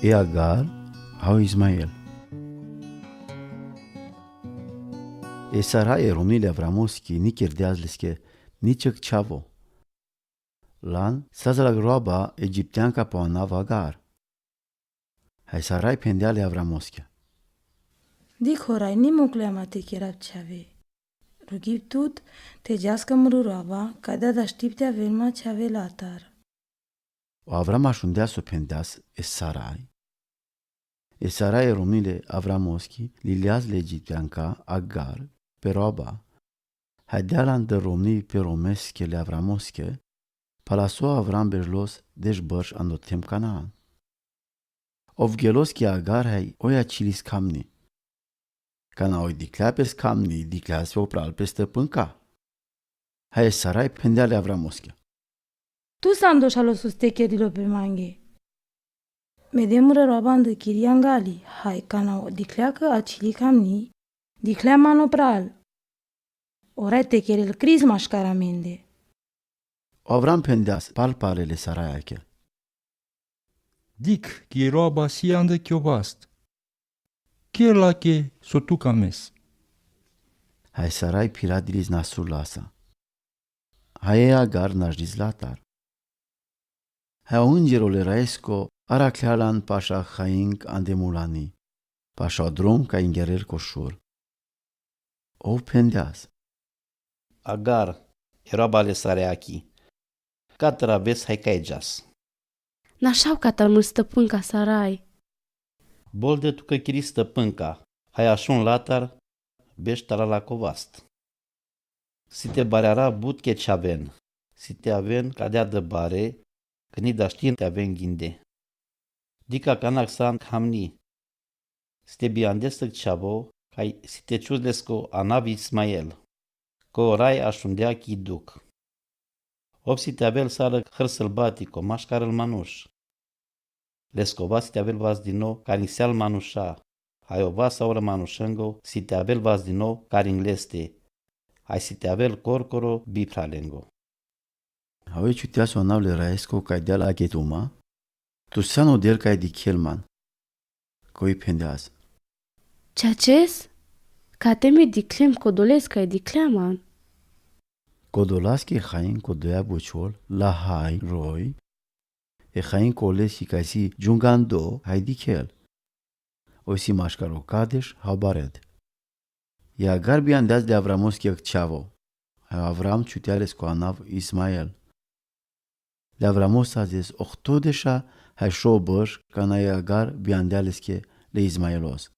e Agar hau Ismael. E Sarai romnile Avramoski ni kirdeazliske niček čavo. Lan sazala groba egipteanka po anav Agar. Hai Sarai pendeale Avramoski. Dicorai ni mukleamate kirab chave. Rugib tut tejaska mrurava kada dashtiptea velma chave latar. O Avram așundea să pendeas e Sarai. E Sarai romnile Avramoski liliazle egipteanka Agar pe roba. Haidealan de romni pe romeschele Avramoske, palaso Avram berlos deșbărș andotem Canaan. Ovgeloski Agar hai oia cilis camni. Cana oi diclea pes camni, diclea se opral pe stăpânca. Hai Sarai pendeale Avramoske. Tu sandoshalo sustekerilo pe mange. Medemură roban de kiriangali, hai kana o dicleacă acili camni, diclea manopral. Orai tekerel criz mașcaramende. Avram pendeas palpalele Saraiake. Dic ki roba sianda kiovast. Kirlake sotukames. Hai Sarai piradilis nasulasa. Hai Agar nașdis latar. Hai îngerul raesco araclealan pașa haing andemulani. Pașa drum ca ingerer coșur. O pendeas. Agar, roba Sareachi. Catra ves hai caejas. Nașau catal stăpânca Sarai. Bol de tu că chiri stăpânca. Hai așun latar, beștara la covast. Si te bareara butche ceaven. Si te aven cadea de bare, când da știin te aven ghinde. Dica canac san hamni. Si te biandestăc ceavo, cai si te ciuzlesco anavi Ismael. Că orai așundea chi duc. Opsi te avel sară hăr sălbatico, mașcară-l manuș. Lescova si te avel vas din nou, cariseal manușa. Hai ova saură manușângo, si te avel vas din nou, caringleste. Hai si te avel corcoro, bipralengo. Hai ciutea so anavle raesco ca de la getuma. Tu sano del ca di kelman. Coi pendeas. Ceaces? Cateme diclem codolesca dicleaman. Codolaski hain codoia bociol la hai roi. E hain colesi ca si jungando hai di kel. O si mașcaro cadeș habared. E Agar biandeaz de Avramoski acceavo. Hai Avram ciuteales cu anav Ismael. De Avramos a zis octodeșa hai șobăș ca na e Agar biandealeske le Ismaelos.